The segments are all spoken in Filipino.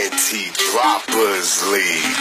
Anti Droppers League.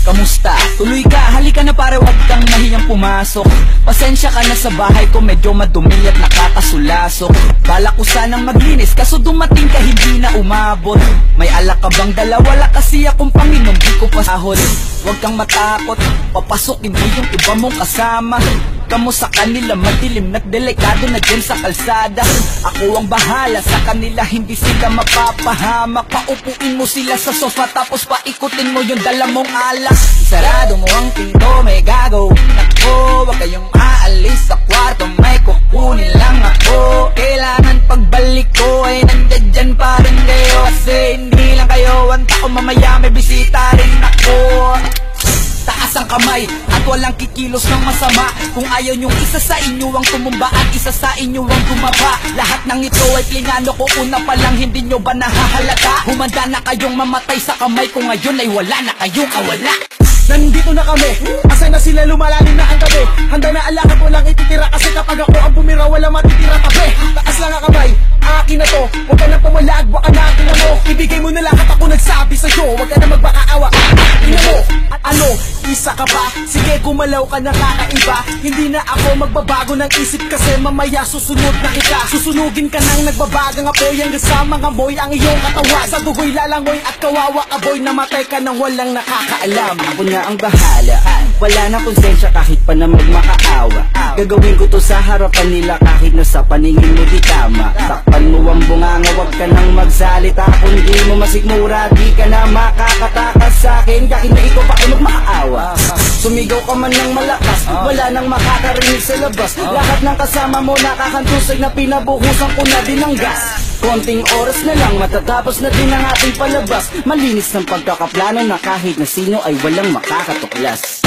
Kamusta? Tuloy ka, halika na pare, wag kang mahiyang pumasok. Pasensya ka na sa bahay ko, medyo madumi at nakakasulasok. Bala ko sanang maglinis, kaso dumating ka hindi na umabot. May alak ka bang dala? Wala kasi akong panginom, di ko pa sahod. Wag kang matakot, papasok hindi yung iba mong kasama. Kamo sa kanila madilim at delikado na dyan sa kalsada. Ako ang bahala sa kanila, hindi sila mapapahamak. Paupuin mo sila sa sofa tapos paikutin mo yung dala mong alak. Sarado mo ang pinto, may gago. Nako, wag kayong aalis sa kwarto, may kukunin lang ako. Kailangan pagbalik ko ay nandiyan dyan pa rin kayo. Kasi hindi lang kayo, ang tao mamaya may bisita rin ako. Taas ang kamay at walang kikilos ng masama. Kung ayaw nyong isa sa inyo ang tumumba at isa sa inyo ang tumaba. Lahat ng ito ay klingano ko, una pa lang hindi nyo ba nahahalata? Humanda na kayong mamatay sa kamay ko, ngayon ay wala na kayong kawala. Nandito na kami, asay na sila, lumalalim na ang gabi. Handa na alakad, walang ititira, kasi kapag ako ang bumira, wala matitira tabi. Taas lang ang kamay, akin na to, huwag ka na pumalag, baka natin na mo. Ibigay mo na lahat, ako nagsabi sa'yo, huwag ka na magbakaawa. Ina mo, ano, isa ka ba? Sige, gumalaw ka na kakaiba. Hindi na ako magbabago ng isip, kasi mamaya susunod na kita. Susunugin ka nang nagbabagang apoy, hanggang sa mga moy ang iyong katawan. Sa dugoy lalangoy at kawawa aboy, namatay ka nang walang nakakaalam. Ako na ang bahala, wala na konsensya kahit pa na magmakaawa. Gagawin ko to sa harapan nila kahit na sa paningin mo di tama. Takpan mo ang bunganga, wag ka nang magsalita. Kung di mo masigmura, di ka na makakatakas sa akin. Kahit na ikaw pa ay magmakaawa. Sumigaw ka man ng malakas, wala nang makakarinig sa labas. Lahat ng kasama mo nakakantusay na pinabuhusan ko na din ng gas. Konting oras na lang, matatapos na din ang ating palabas. Malinis ng pagkakaplano na kahit na sino ay walang makakatuklas.